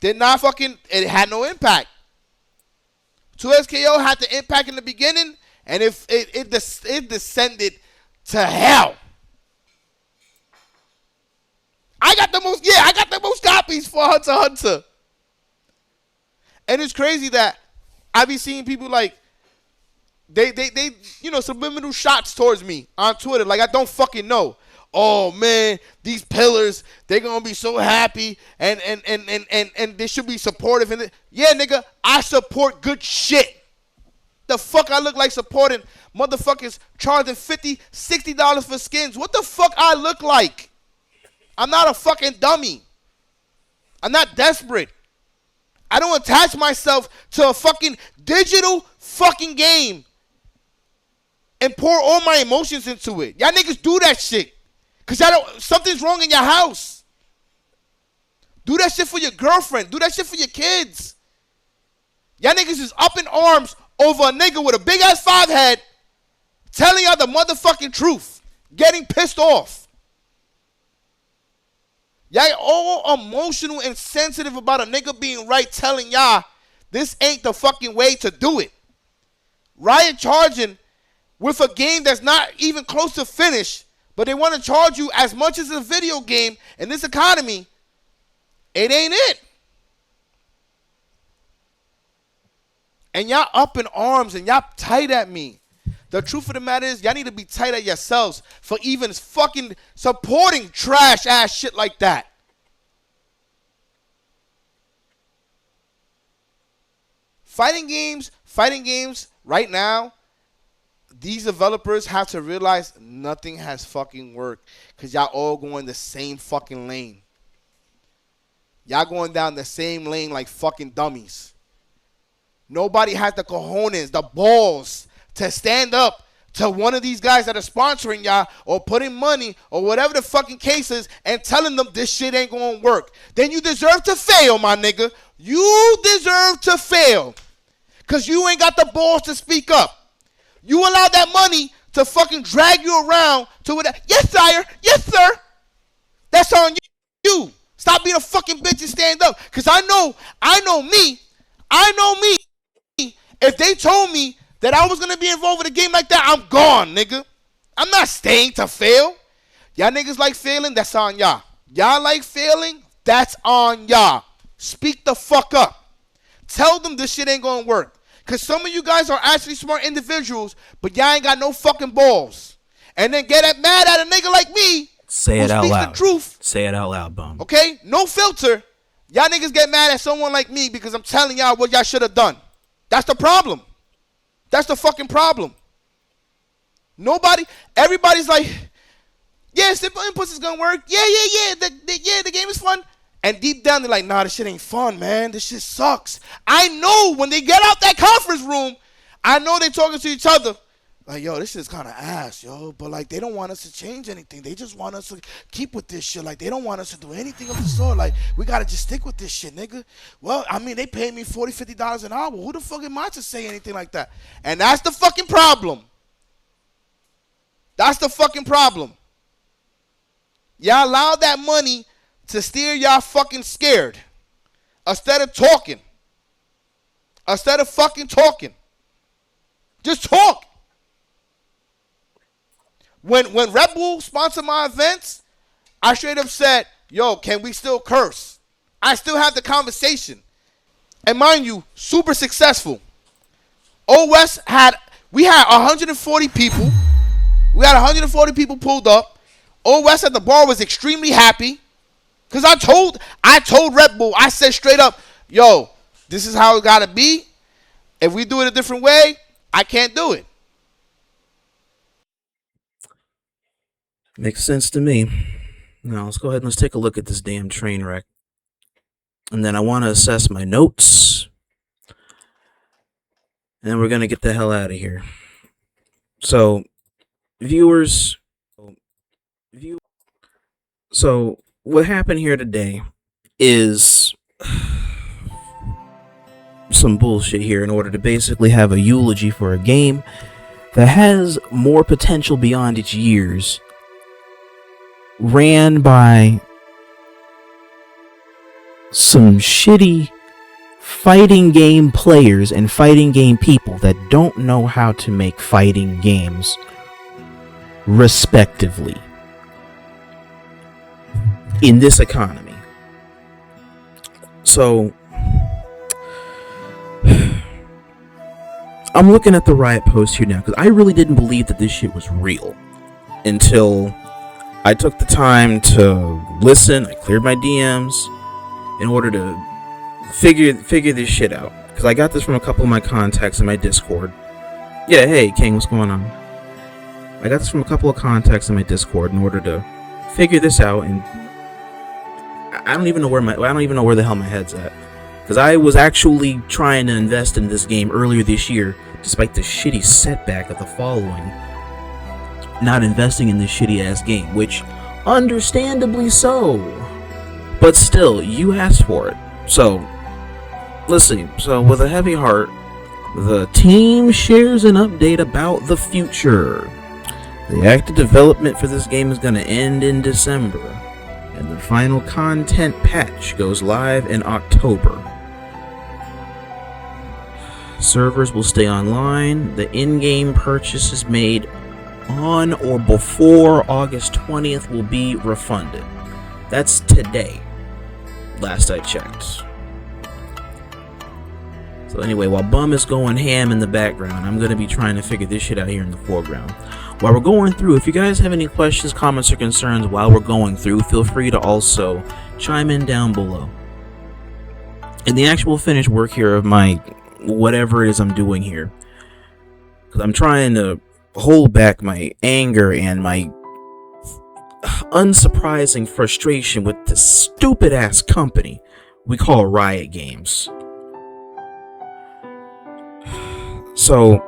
Did not fucking, it had no impact. 2SKO had the impact in the beginning, and it descended to hell. I got the most copies for Hunter x Hunter. And it's crazy that I be seeing people like, they subliminal shots towards me on Twitter. Like, I don't fucking know. Oh, man, these pillars, they're going to be so happy and they should be supportive. And yeah, nigga, I support good shit. The fuck I look like supporting motherfuckers charging $50, $60 for skins? What the fuck I look like? I'm not a fucking dummy. I'm not desperate. I don't attach myself to a fucking digital fucking game and pour all my emotions into it. Y'all niggas do that shit. Cause something's wrong in your house. Do that shit for your girlfriend. Do that shit for your kids. Y'all niggas is up in arms over a nigga with a big ass 5 head telling y'all the motherfucking truth. Getting pissed off. Y'all all emotional and sensitive about a nigga being right, telling y'all this ain't the fucking way to do it. Riot charging with a game that's not even close to finish, but they want to charge you as much as a video game in this economy. It ain't it. And y'all up in arms and y'all tight at me. The truth of the matter is, y'all need to be tight at yourselves for even fucking supporting trash ass shit like that. Fighting games right now, these developers have to realize nothing has fucking worked because y'all all going the same fucking lane. Y'all going down the same lane like fucking dummies. Nobody has the cojones, the balls to stand up to one of these guys that are sponsoring y'all or putting money or whatever the fucking case is and telling them this shit ain't going to work. Then you deserve to fail, my nigga. You deserve to fail because you ain't got the balls to speak up. You allow that money to fucking drag you around to whatever. Yes, sire. Yes, sir. That's on you. Stop being a fucking bitch and stand up. Because I know me. If they told me that I was going to be involved with a game like that, I'm gone, nigga. I'm not staying to fail. Y'all niggas like failing, that's on y'all. Y'all like failing, that's on y'all. Speak the fuck up. Tell them this shit ain't going to work. Because some of you guys are actually smart individuals, but y'all ain't got no fucking balls. And then get mad at a nigga like me. Say it out loud. The truth. Say it out loud, bum. Okay? No filter. Y'all niggas get mad at someone like me because I'm telling y'all what y'all should have done. That's the problem. That's the fucking problem. Everybody's like, yeah, simple inputs is going to work. Yeah. The game is fun. And deep down, they're like, nah, this shit ain't fun, man. This shit sucks. I know when they get out that conference room, I know they talking to each other. Like, yo, this shit's kind of ass, yo. But, like, they don't want us to change anything. They just want us to keep with this shit. Like, they don't want us to do anything of the sort. Like, we got to just stick with this shit, nigga. Well, I mean, they pay me $40, $50 an hour. Who the fuck am I to say anything like that? And that's the fucking problem. That's the fucking problem. Y'all allow that money to steer y'all fucking scared. Instead of talking. Instead of fucking talking. Just talk. When Red Bull sponsored my events, I straight up said, yo, can we still curse? I still have the conversation. And mind you, super successful. OS we had 140 people. We had 140 people pulled up. OS at the bar was extremely happy. Because I told Red Bull, I said straight up, yo, this is how it got to be. If we do it a different way, I can't do it. Makes sense to me. Now, let's go ahead and let's take a look at this damn train wreck. And then I want to assess my notes. And we're going to get the hell out of here. So, viewers. So, what happened here today is some bullshit here in order to basically have a eulogy for a game that has more potential beyond its years, ran by some shitty fighting game players and fighting game people that don't know how to make fighting games respectively in this economy. So I'm looking at the Riot post here now because I really didn't believe that this shit was real until I took the time to listen. I cleared my DMs in order to figure this shit out, because I got this from a couple of my contacts in my Discord. Yeah, hey King, what's going on? I got this from a couple of contacts in my Discord in order to figure this out, and I don't even know where the hell my head's at, because I was actually trying to invest in this game earlier this year, despite the shitty setback of the following not investing in this shitty ass game, which understandably so, but still, you asked for it. So let's see. So with a heavy heart, the team shares an update about the future. The active development for this game is going to end in December, and the final content patch goes live in October. Servers will stay online. The in-game purchases made on or before August 20th will be refunded. That's today, last I checked. So anyway, while Bum is going ham in the background, I'm going to be trying to figure this shit out here in the foreground. While we're going through, if you guys have any questions, comments, or concerns while we're going through, feel free to also chime in down below. In the actual finished work here of my whatever it is I'm doing here, because I'm trying to hold back my anger and my unsurprising frustration with this stupid ass company we call Riot Games. So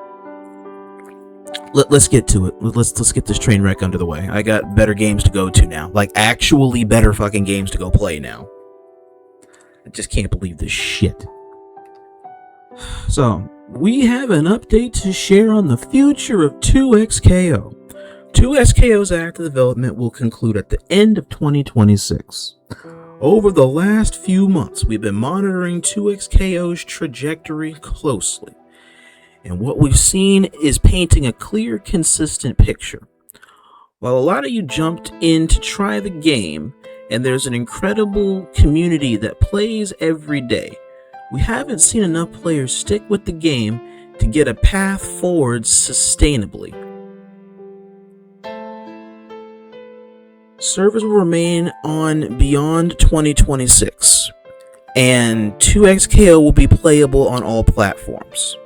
let's get to it. Let's get this train wreck under the way. I got better games to go to now, like actually better fucking games to go play now. I just can't believe this shit. So we have an update to share on the future of 2XKO. 2XKO's active development will conclude at the end of 2026. Over the last few months, we've been monitoring 2XKO's trajectory closely, and what we've seen is painting a clear, consistent picture. While a lot of you jumped in to try the game, and there's an incredible community that plays every day, we haven't seen enough players stick with the game to get a path forward sustainably. Servers will remain on beyond 2026, and 2XKO will be playable on all platforms.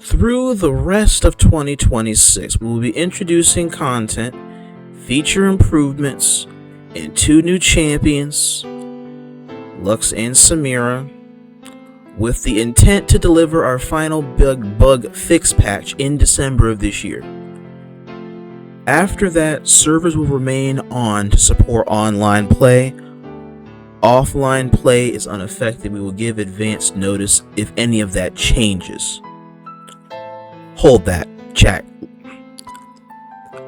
Through the rest of 2026, we will be introducing content, feature improvements, and 2 new champions, Lux and Samira, with the intent to deliver our final bug fix patch in December of this year. After that, servers will remain on to support online play. Offline play is unaffected. We will give advance notice if any of that changes. Hold that, chat.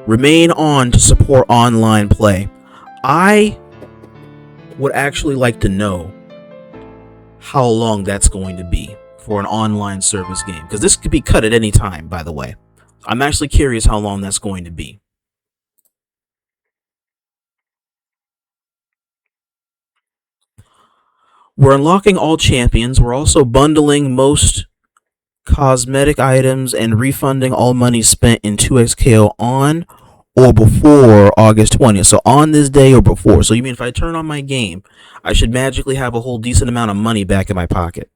Remain on to support online play. I would actually like to know how long that's going to be for an online service game, because this could be cut at any time, by the way. I'm actually curious how long that's going to be. We're unlocking all champions. We're also bundling most cosmetic items and refunding all money spent in 2XKO on or before August 20th. So on this day or before. So you mean if I turn on my game, I should magically have a whole decent amount of money back in my pocket.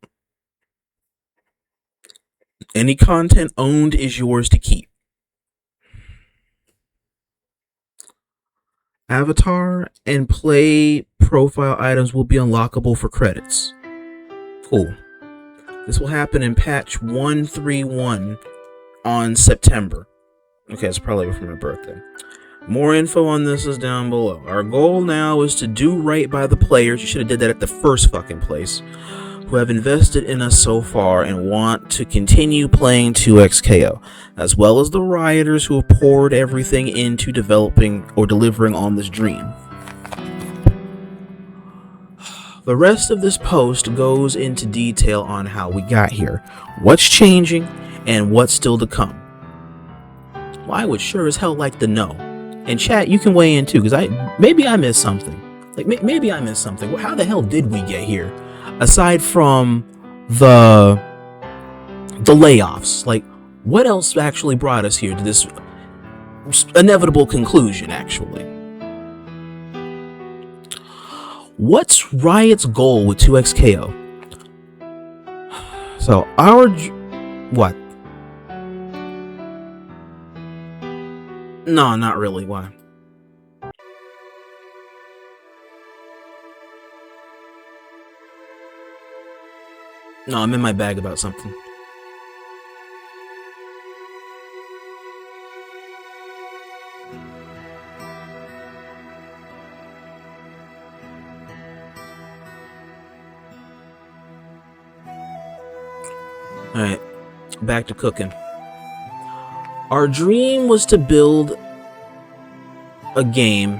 Any content owned is yours to keep. Avatar and play profile items will be unlockable for credits. Cool. This will happen in patch 131 on September. Okay, it's probably before my birthday. More info on this is down below. Our goal now is to do right by the players. You should have did that at the first fucking place. Who have invested in us so far and want to continue playing 2XKO, as well as the rioters who have poured everything into developing or delivering on this dream. The rest of this post goes into detail on how we got here, what's changing, and what's still to come. Well, I would sure as hell like to know. And chat, you can weigh in too, because maybe I missed something. Maybe I missed something. Well, how the hell did we get here? Aside from the layoffs, what else actually brought us here to this inevitable conclusion, actually? What's Riot's goal with 2XKO? So, what? No, not really. Why? No, I'm in my bag about something. Alright, back to cooking. Our dream was to build a game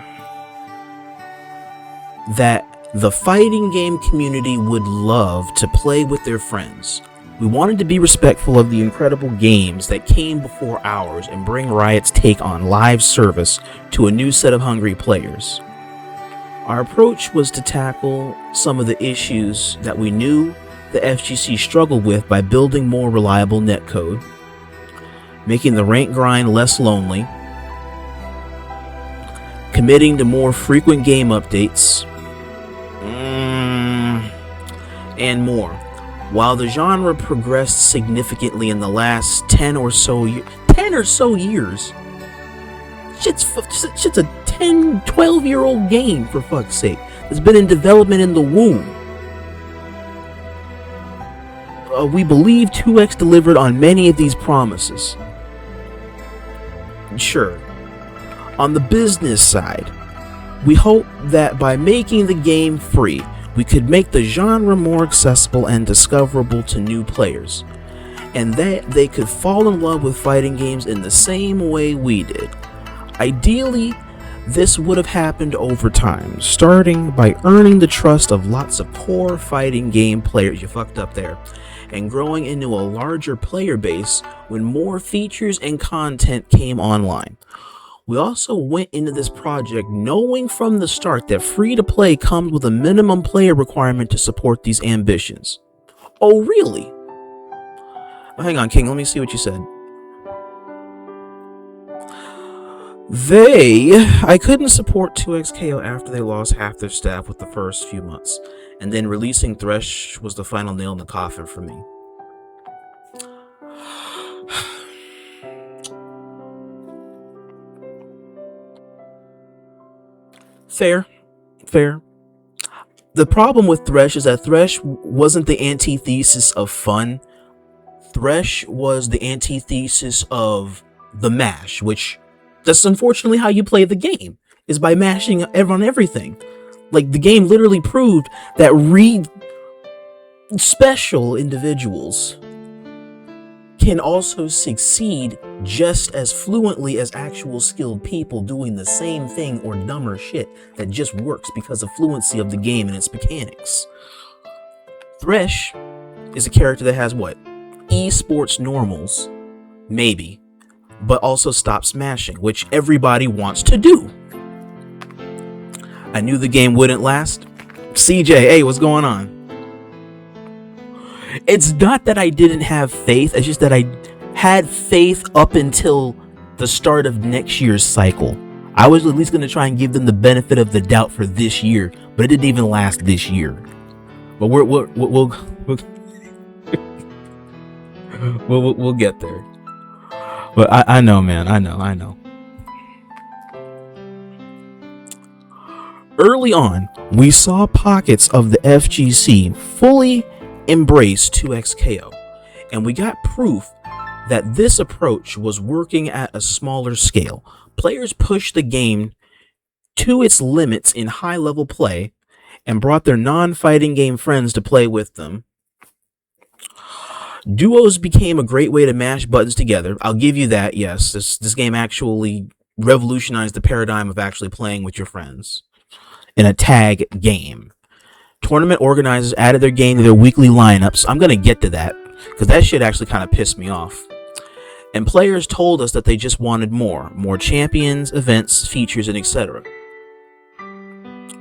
that the fighting game community would love to play with their friends. We wanted to be respectful of the incredible games that came before ours and bring Riot's take on live service to a new set of hungry players. Our approach was to tackle some of the issues that we knew the FGC struggled with by building more reliable netcode, making the rank grind less lonely, committing to more frequent game updates, and more. While the genre progressed significantly in the last 10 or so years, shit's a 10, 12-year-old game, for fuck's sake. It's been in development in the womb. We believe 2X delivered on many of these promises. Sure. On the business side, we hope that by making the game free, we could make the genre more accessible and discoverable to new players, and that they could fall in love with fighting games in the same way we did. Ideally, this would have happened over time, starting by earning the trust of lots of core fighting game players. You fucked up there. And growing into a larger player base when more features and content came online. We also went into this project knowing from the start that free-to-play comes with a minimum player requirement to support these ambitions. Oh, really? Oh, hang on, King, let me see what you said. I couldn't support 2XKO after they lost half their staff with the first few months, and then releasing Thresh was the final nail in the coffin for me. Fair. The problem with Thresh is that Thresh wasn't the antithesis of fun. Thresh was the antithesis of the mash, which that's unfortunately how you play the game, is by mashing on everything. Like, the game literally proved that special individuals can also succeed just as fluently as actual skilled people doing the same thing or dumber shit that just works because of fluency of the game and its mechanics. Thresh is a character that has what? Esports normals, maybe, but also stop smashing, which everybody wants to do. I knew the game wouldn't last. CJ, hey, what's going on? It's not that I didn't have faith, it's just that I had faith up until the start of next year's cycle. I was at least going to try and give them the benefit of the doubt for this year, but it didn't even last this year. But we'll get there. But I know, man. I know. Early on, we saw pockets of the FGC fully embrace 2XKO, and we got proof that this approach was working at a smaller scale. Players pushed the game to its limits in high-level play and brought their non-fighting game friends to play with them. Duos became a great way to mash buttons together. I'll give you that, yes. This game actually revolutionized the paradigm of actually playing with your friends in a tag game. Tournament organizers added their game to their weekly lineups. I'm going to get to that because that shit actually kind of pissed me off. And players told us that they just wanted more champions, events, features, and etc.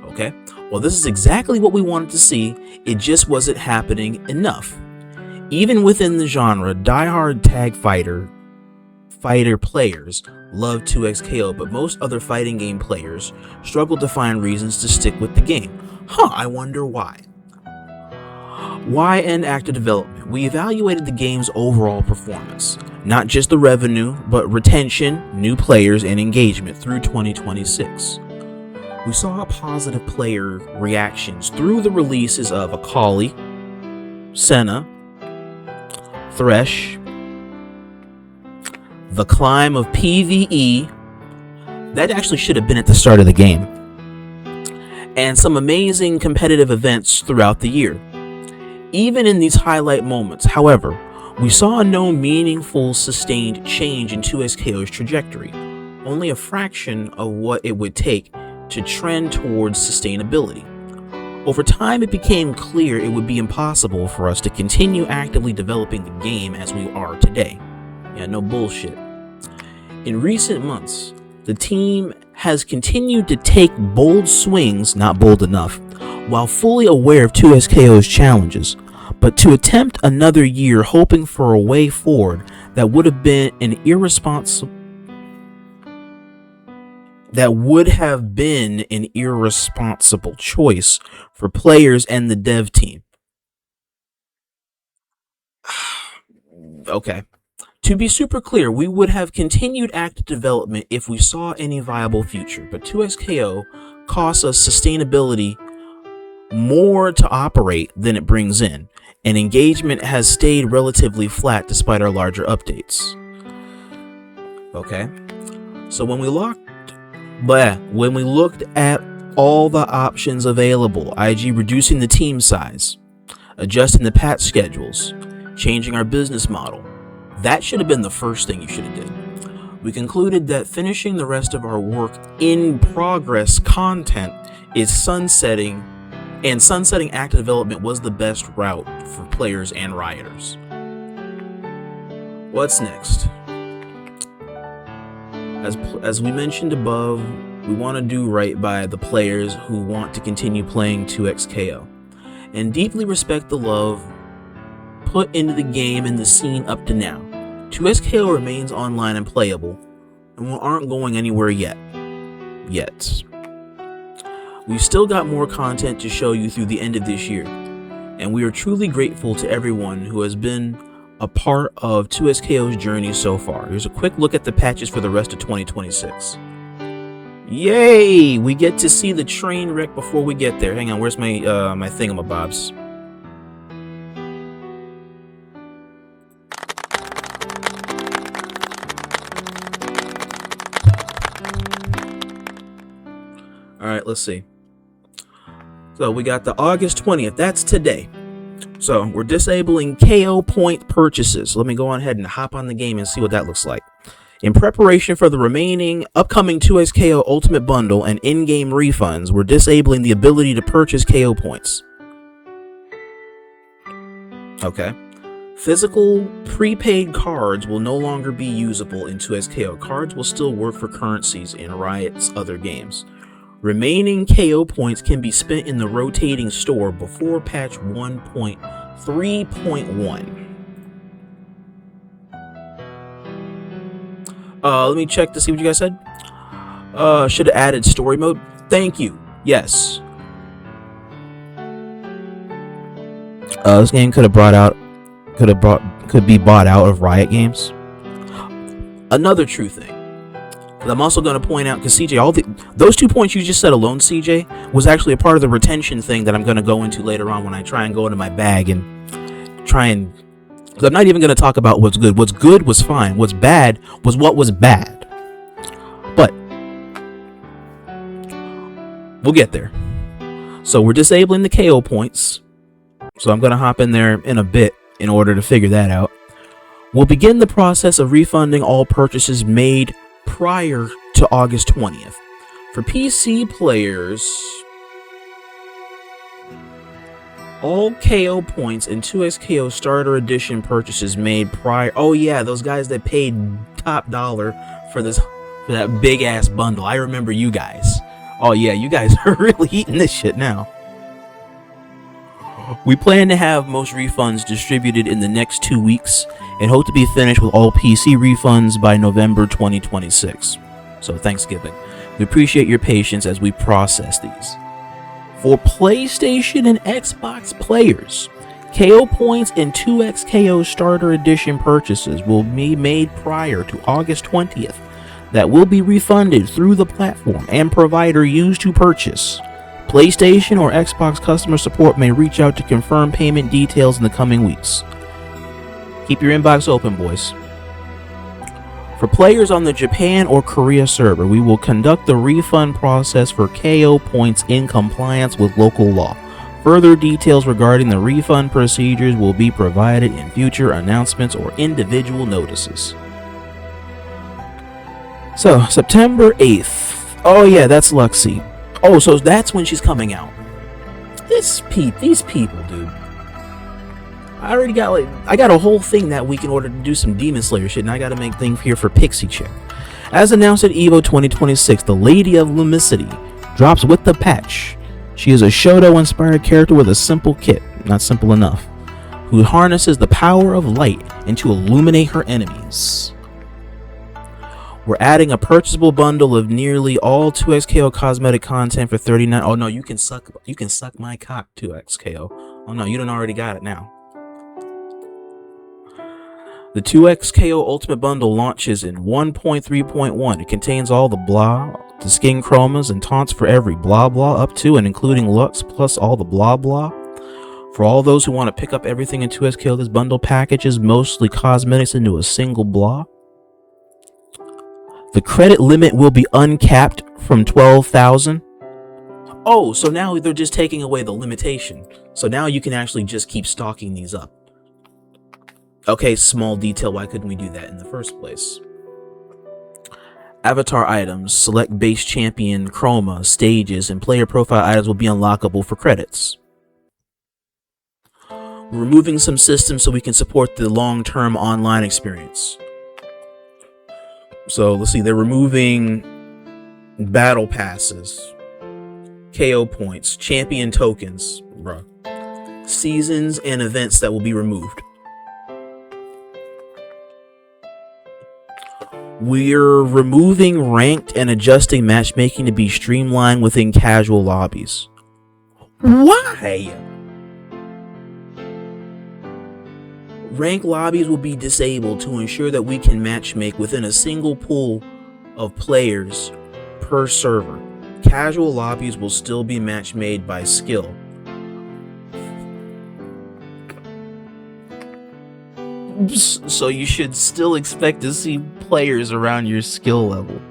Okay, well, this is exactly what we wanted to see. It just wasn't happening enough. Even within the genre, diehard tag fighter players love 2XKO, but most other fighting game players struggle to find reasons to stick with the game. I wonder why. Why end active development? We evaluated the game's overall performance, not just the revenue, but retention, new players, and engagement through 2026. We saw positive player reactions through the releases of Akali, Senna, Thresh, the climb of PvE, that actually should have been at the start of the game, and some amazing competitive events throughout the year. Even in these highlight moments, however, we saw no meaningful sustained change in 2XKO's trajectory, only a fraction of what it would take to trend towards sustainability. Over time, it became clear it would be impossible for us to continue actively developing the game as we are today. Yeah, no bullshit. In recent months, the team has continued to take bold swings, not bold enough, while fully aware of 2XKO's challenges, but to attempt another year hoping for a way forward that would have been an irresponsible choice for players and the dev team. Okay. To be super clear, we would have continued active development if we saw any viable future, but 2XKO costs us sustainability more to operate than it brings in, and engagement has stayed relatively flat despite our larger updates. Okay, so when we looked at all the options available, i.e. reducing the team size, adjusting the patch schedules, changing our business model, that should have been the first thing you should have did. We concluded that finishing the rest of our work in progress content is sunsetting active development was the best route for players and rioters. What's next? As we mentioned above, we want to do right by the players who want to continue playing 2XKO and deeply respect the love put into the game and the scene up to now. 2XKO remains online and playable, and we aren't going anywhere yet. We've still got more content to show you through the end of this year, and we are truly grateful to everyone who has been a part of 2XKO's journey so far. Here's a quick look at the patches for the rest of 2026. Yay! We get to see the train wreck before we get there. Hang on, where's my my thingamabobs? Alright, let's see. So we got the August 20th. That's today. So we're disabling KO point purchases. Let me go on ahead and hop on the game and see what that looks like. In preparation for the remaining upcoming 2XKO Ultimate Bundle and in-game refunds, we're disabling the ability to purchase KO points. Okay. Physical prepaid cards will no longer be usable in 2XKO. Cards will still work for currencies in Riot's other games. Remaining KO points can be spent in the rotating store before patch 1.3.1. Let me check to see what you guys said. Should have added story mode. Thank you. Yes. This game could be bought out of Riot Games. Another true thing. I'm also going to point out, because CJ, those 2 points you just said alone, CJ, was actually a part of the retention thing that I'm going to go into later on when I try and go into my bag and try and... Because I'm not even going to talk about what's good. What's good was fine. What's bad was what was bad. But we'll get there. So we're disabling the KO points. So I'm going to hop in there in a bit in order to figure that out. We'll begin the process of refunding all purchases made prior to August 20th. For PC players, All KO points and 2x KO starter edition purchases made prior. Oh yeah, those guys that paid top dollar for that big ass bundle. I remember you guys. Oh yeah, you guys are really eating this shit now. We plan to have most refunds distributed in the next 2 weeks and hope to be finished with all PC refunds by November 2026. So Thanksgiving. We appreciate your patience as we process these. For PlayStation and Xbox players, KO points and 2x KO starter edition purchases will be made prior to August 20th that will be refunded through the platform and provider used to purchase. PlayStation or Xbox customer support may reach out to confirm payment details in the coming weeks. Keep your inbox open, boys. For players on the Japan or Korea server, we will conduct the refund process for KO points in compliance with local law. Further details regarding the refund procedures will be provided in future announcements or individual notices. So, September 8th. Oh yeah, that's Luxie. Oh, so that's when she's coming out. These people, dude. I got a whole thing that week in order to do some Demon Slayer shit, and I gotta make things here for Pixie Chick. As announced at EVO 2026, the Lady of Lumicity drops with the patch. She is a Shoto-inspired character with a simple kit, not simple enough, who harnesses the power of light and to illuminate her enemies. We're adding a purchasable bundle of nearly all 2xKO cosmetic content for $39. Oh no, you can suck my cock, 2xKO. Oh no, you done already got it now. The 2xKO Ultimate Bundle launches in 1.3.1. It contains all the skin chromas and taunts for every blah blah up to and including Lux plus all the blah blah. For all those who want to pick up everything in 2xKO, this bundle packages mostly cosmetics into a single blah. The credit limit will be uncapped from 12,000. Oh, so now they're just taking away the limitation. So now you can actually just keep stocking these up. Okay, small detail, why couldn't we do that in the first place? Avatar items, select base champion, chroma, stages, and player profile items will be unlockable for credits. We're removing some systems so we can support the long-term online experience. So let's see, they're removing battle passes, KO points, champion tokens, seasons, and events that will be removed. We're removing ranked and adjusting matchmaking to be streamlined within casual lobbies. Why? Ranked lobbies will be disabled to ensure that we can matchmake within a single pool of players per server. Casual lobbies will still be matchmade by skill. So you should still expect to see players around your skill level.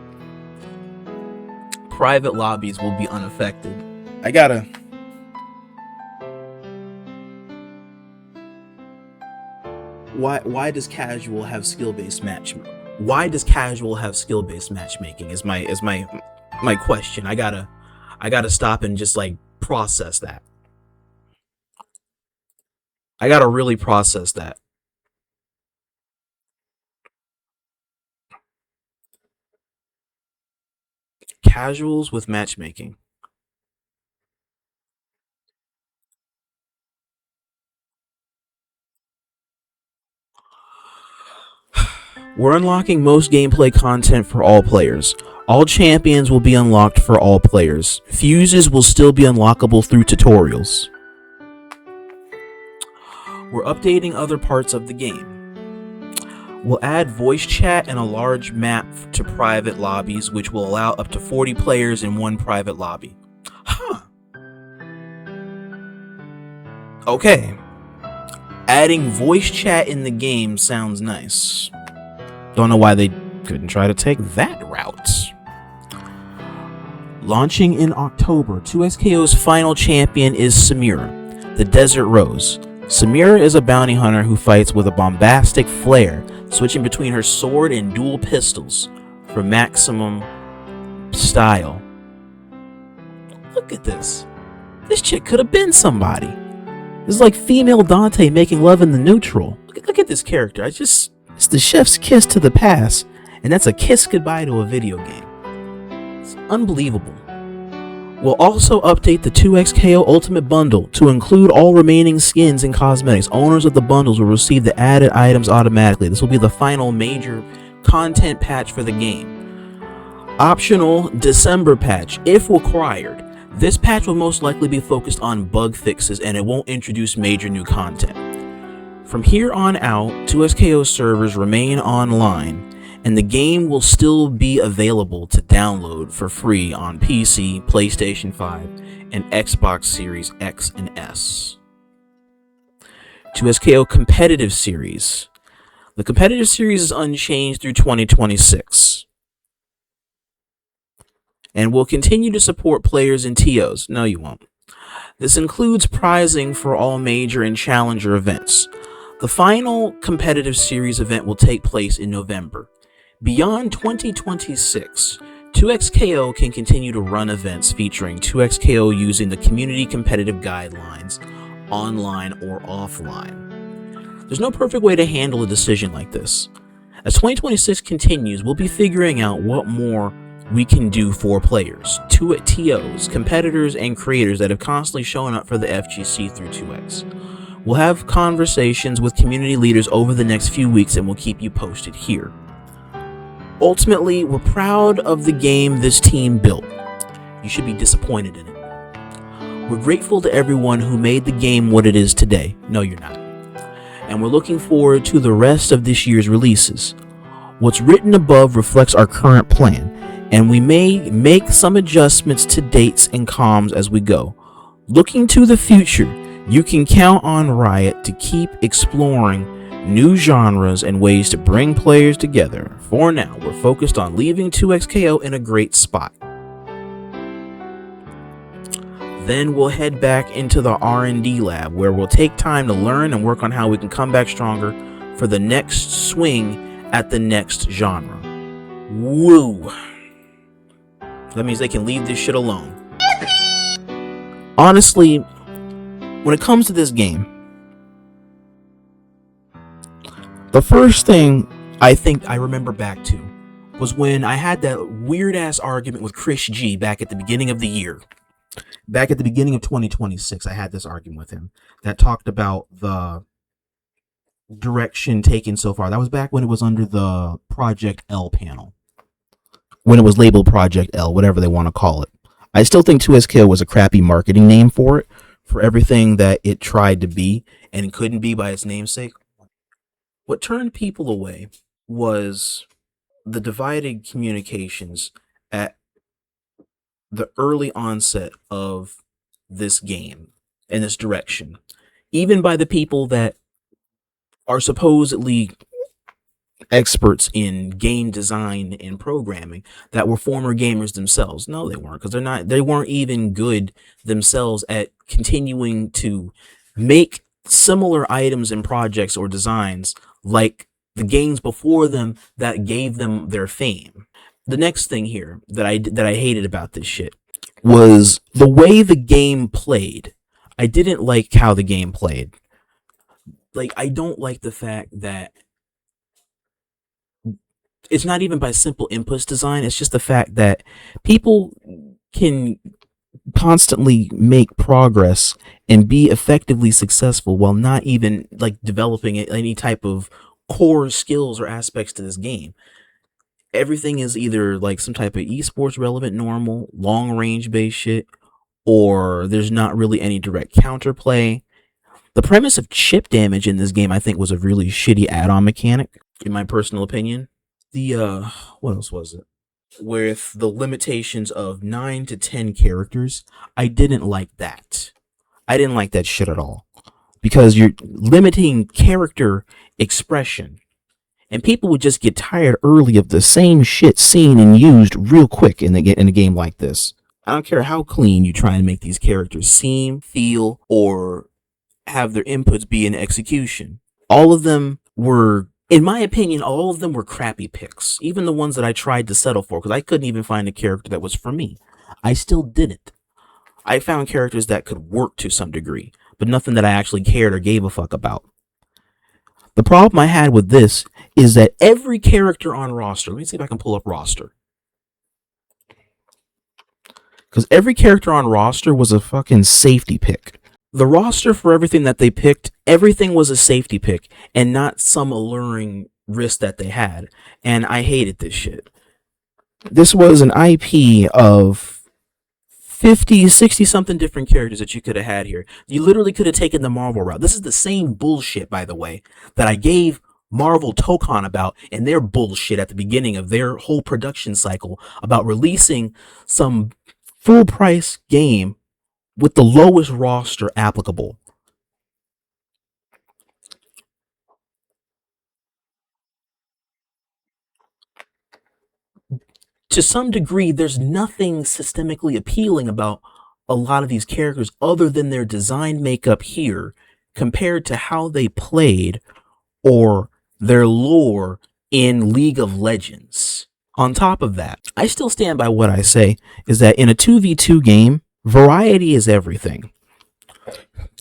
Private lobbies will be unaffected. Why does casual have skill-based matchmaking? Why does casual have skill-based matchmaking? Is my question. I gotta stop and just like process that. I gotta really process that. Casuals with matchmaking. We're unlocking most gameplay content for all players. All champions will be unlocked for all players. Fuses will still be unlockable through tutorials. We're updating other parts of the game. We'll add voice chat and a large map to private lobbies, which will allow up to 40 players in one private lobby. Huh. Okay. Adding voice chat in the game sounds nice. Don't know why they couldn't try to take that route. Launching in October, 2xKO's final champion is Samira, the Desert Rose. Samira is a bounty hunter who fights with a bombastic flair, switching between her sword and dual pistols for maximum style. Look at this. This chick could have been somebody. This is like female Dante making love in the neutral. Look at this character. It's the chef's kiss to the past, and that's a kiss goodbye to a video game. It's unbelievable. We'll also update the 2XKO Ultimate Bundle to include all remaining skins and cosmetics. Owners of the bundles will receive the added items automatically. This will be the final major content patch for the game. Optional December patch, if required. This patch will most likely be focused on bug fixes, and it won't introduce major new content. From here on out, 2XKO servers remain online, and the game will still be available to download for free on PC, PlayStation 5, and Xbox Series X and S. 2SKO Competitive Series. The Competitive Series is unchanged through 2026. And will continue to support players in TOs. No, you won't. This includes prizing for all major and challenger events. The final Competitive Series event will take place in November. Beyond 2026, 2XKO can continue to run events featuring 2XKO using the community competitive guidelines, online or offline. There's no perfect way to handle a decision like this. As 2026 continues, we'll be figuring out what more we can do for players, TOs, competitors, and creators that have constantly shown up for the FGC through 2X. We'll have conversations with community leaders over the next few weeks, and we'll keep you posted here. Ultimately, we're proud of the game this team built. You should be disappointed in it. We're grateful to everyone who made the game what it is today. No, you're not. And we're looking forward to the rest of this year's releases. What's written above reflects our current plan, and we may make some adjustments to dates and comms as we go. Looking to the future, you can count on Riot to keep exploring new genres and ways to bring players together. For now, we're focused on leaving 2XKO in a great spot. Then we'll head back into the R&D lab, where we'll take time to learn and work on how we can come back stronger for the next swing at the next genre. Woo! That means they can leave this shit alone. Honestly, when it comes to this game, the first thing I think I remember back to was when I had that weird-ass argument with Chris G back at the beginning of the year. Back at the beginning of 2026, I had this argument with him that talked about the direction taken so far. That was back when it was under the Project L panel. When it was labeled Project L, whatever they want to call it. I still think 2SKO was a crappy marketing name for it, for everything that it tried to be and couldn't be by its namesake. What turned people away was the divided communications at the early onset of this game and this direction, even by the people that are supposedly experts in game design and programming that were former gamers themselves. No, they weren't, because they weren't even good themselves at continuing to make similar items and projects or designs like the games before them that gave them their fame. The next thing here that I hated about this shit was the way the game played. I didn't like how the game played. Like, I don't like the fact that it's not even by simple inputs design. It's just the fact that people can constantly make progress and be effectively successful while not even like developing any type of core skills or aspects to this game. Everything is either like some type of esports relevant normal, long range based shit, or there's not really any direct counterplay. The premise of chip damage in this game, I think, was a really shitty add-on mechanic, in my personal opinion. The, what else was it? With the limitations of 9 to 10 characters, I didn't like that. I didn't like that shit at all. Because you're limiting character expression. And people would just get tired early of the same shit seen and used real quick in a game like this. I don't care how clean you try and make these characters seem, feel, or have their inputs be in execution. All of them were, in my opinion, all of them were crappy picks. Even the ones that I tried to settle for, because I couldn't even find a character that was for me. I still didn't. I found characters that could work to some degree, but nothing that I actually cared or gave a fuck about. The problem I had with this is that every character on roster, let me see if I can pull up roster. Because every character on roster was a fucking safety pick. The roster for everything that they picked, everything was a safety pick and not some alluring risk that they had. And I hated this shit. This was an IP of 50, 60 something different characters that you could have had here. You literally could have taken the Marvel route. This is the same bullshit, by the way, that I gave Marvel Tokon about in their bullshit at the beginning of their whole production cycle about releasing some full price game with the lowest roster applicable. To some degree, there's nothing systemically appealing about a lot of these characters other than their design makeup here compared to how they played or their lore in League of Legends. On top of that, I still stand by what I say, is that in a 2v2 game, variety is everything.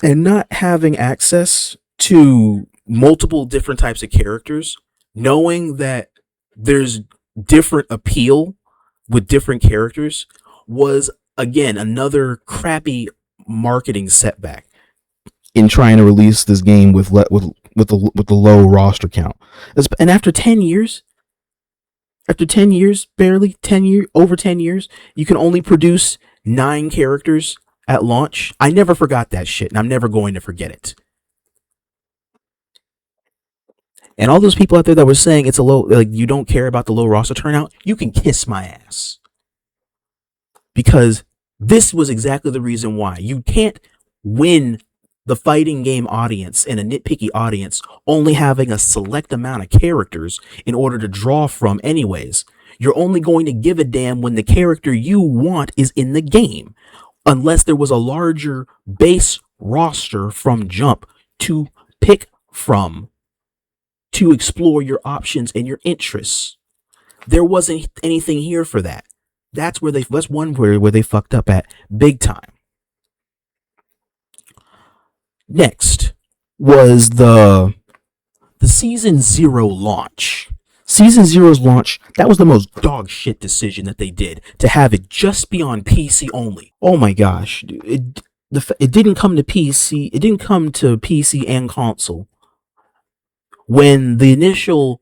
And not having access to multiple different types of characters, knowing that there's different appeal with different characters, was again another crappy marketing setback in trying to release this game with the low roster count. And after 10 years, barely 10 years, over 10 years, you can only produce 9 characters at launch. I never forgot that shit, and I'm never going to forget it. And all those people out there that were saying it's a low, like you don't care about the low roster turnout, you can kiss my ass. Because this was exactly the reason why. You can't win the fighting game audience and a nitpicky audience only having a select amount of characters in order to draw from anyways. You're only going to give a damn when the character you want is in the game. Unless there was a larger base roster from jump to pick from to explore your options and your interests. There wasn't anything here for that. That's one where they fucked up at big time. Next was the Season 0 launch. Season 0's launch, that was the most dog shit decision that they did, to have it just be on PC only. Oh my gosh. It didn't come to PC. It didn't come to PC and console. When the initial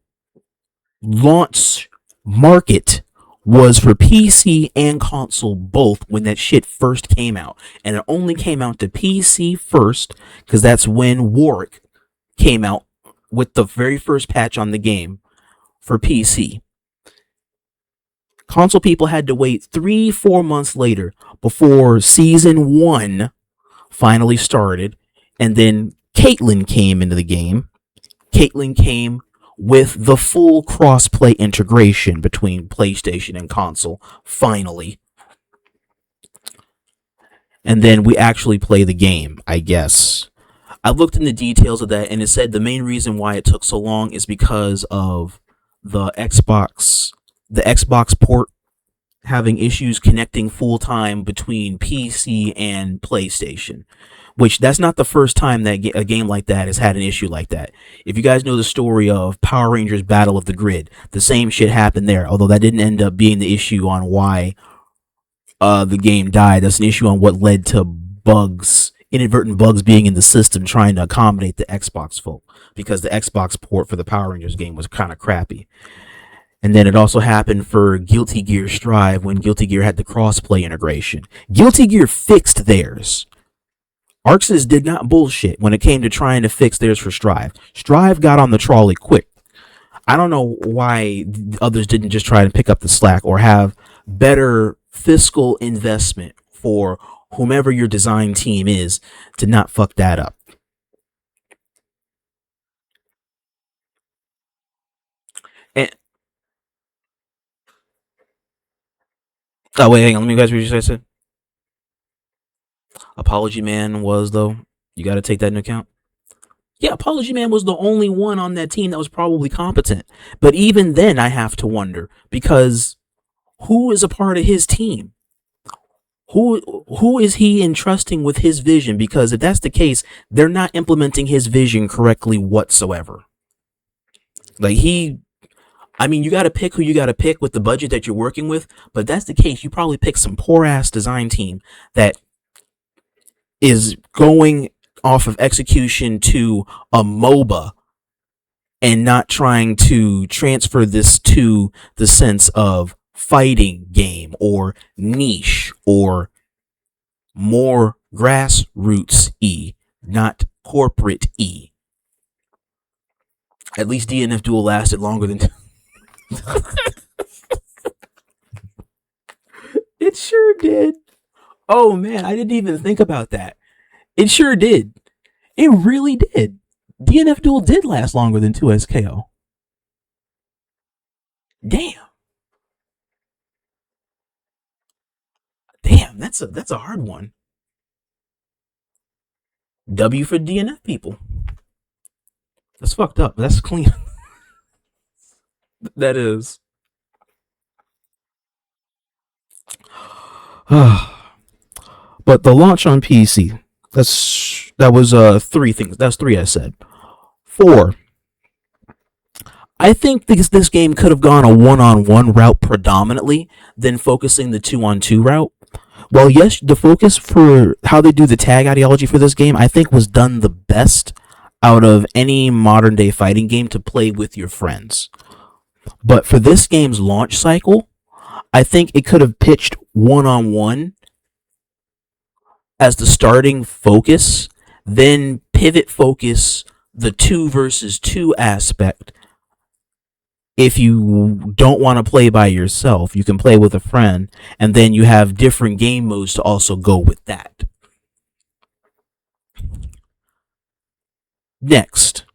launch market was for PC and console both when that shit first came out. And it only came out to PC first because that's when Warwick came out with the very first patch on the game for PC. Console people had to wait 3-4 months later before Season 1 finally started. And then Caitlyn came into the game. Caitlyn came with the full cross-play integration between PlayStation and console, finally. And then we actually play the game, I guess. I looked in the details of that, and it said the main reason why it took so long is because of the Xbox port having issues connecting full-time between PC and PlayStation. Which, that's not the first time that a game like that has had an issue like that. If you guys know the story of Power Rangers Battle of the Grid, the same shit happened there. Although that didn't end up being the issue on why the game died. That's an issue on what led to bugs, inadvertent bugs being in the system trying to accommodate the Xbox folk. Because the Xbox port for the Power Rangers game was kind of crappy. And then it also happened for Guilty Gear Strive when Guilty Gear had the cross-play integration. Guilty Gear fixed theirs. ArcSys did not bullshit when it came to trying to fix theirs for Strive. Strive got on the trolley quick. I don't know why others didn't just try to pick up the slack or have better fiscal investment for whomever your design team is to not fuck that up. And, oh, wait, hang on. Let me guys read what you said. Apology Man was, though. You got to take that into account. Yeah, Apology Man was the only one on that team that was probably competent. But even then, I have to wonder, because who is a part of his team? Who is he entrusting with his vision? Because if that's the case, they're not implementing his vision correctly whatsoever. Like I mean, you got to pick who you got to pick with the budget that you're working with. But if that's the case, you probably pick some poor ass design team that is going off of execution to a MOBA and not trying to transfer this to the sense of fighting game or niche or more grassroots not corporate At least DNF Duel lasted longer than it sure did. Oh man, I didn't even think about that. It sure did. It really did. DNF Duel did last longer than 2SKO. Damn. Damn, that's a hard one. W for DNF people. That's fucked up. That's clean. That is. But the launch on PC, that was three things. That's three I said. Four. I think this game could have gone a one-on-one route predominantly, than focusing the two-on-two route. Well, yes, the focus for how they do the tag ideology for this game, I think, was done the best out of any modern day fighting game to play with your friends. But for this game's launch cycle, I think it could have pitched one-on-one as the starting focus, then pivot focus the 2 versus 2 aspect. If you don't want to play by yourself, you can play with a friend, and then you have different game modes to also go with that. Next,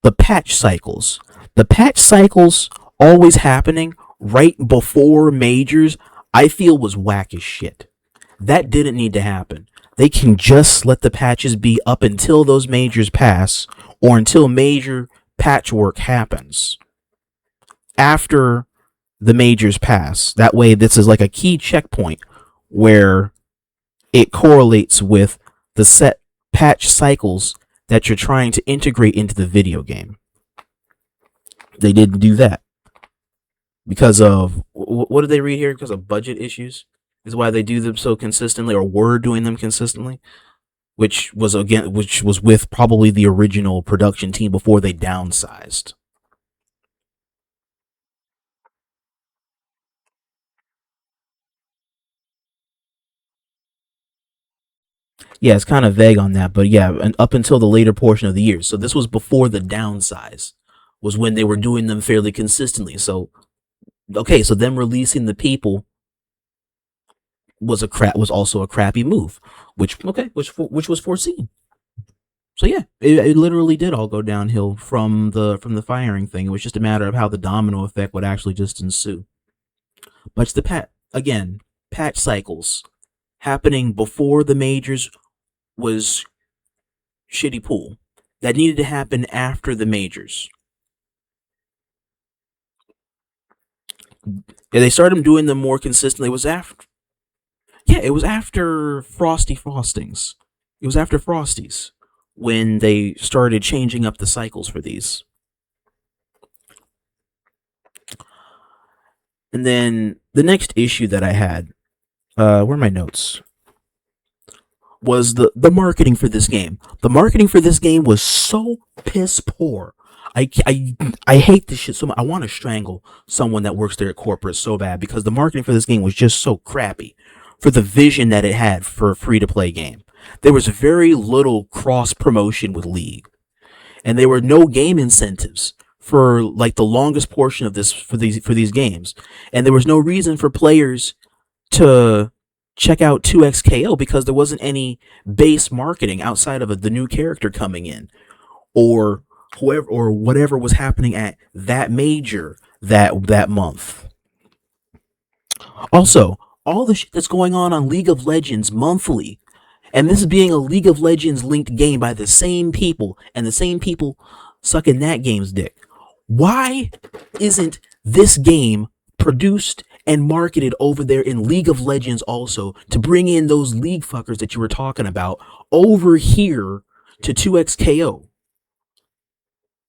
the patch cycles. The patch cycles always happening right before majors, I feel, was whack as shit. That didn't need to happen. They can just let the patches be up until those majors pass, or until major patchwork happens. After the majors pass, that way this is like a key checkpoint where it correlates with the set patch cycles that you're trying to integrate into the video game. They didn't do that because of, what did they read here? Because of budget issues is why they do them so consistently, or were doing them consistently, which was with probably the original production team before they downsized. Yeah, it's kind of vague on that, but yeah, and up until the later portion of the year. So this was before the downsize, was when they were doing them fairly consistently. So, okay, so them releasing the people was also a crappy move, which was foreseen. So yeah, it literally did all go downhill from the firing thing. It was just a matter of how the domino effect would actually just ensue. But the patch cycles happening before the majors was shitty pool. That needed to happen after the majors. Yeah, they started doing them more consistently. It was after Frosty Frostings. It was after Frosties when they started changing up the cycles for these. And then the next issue that I had, where are my notes? Was the marketing for this game. The marketing for this game was so piss poor. I hate this shit so much. I want to strangle someone that works there at corporate so bad, because the marketing for this game was just so crappy for the vision that it had for a free-to-play game. There was very little cross-promotion with League, and there were no game incentives for like the longest portion of this for these games, and there was no reason for players to check out 2XKO because there wasn't any base marketing outside of the new character coming in, or whoever or whatever was happening at that major that month. Also, all the shit that's going on League of Legends monthly, and this being a League of Legends linked game by the same people, and the same people sucking that game's dick. Why isn't this game produced and marketed over there in League of Legends also to bring in those league fuckers that you were talking about over here to 2XKO.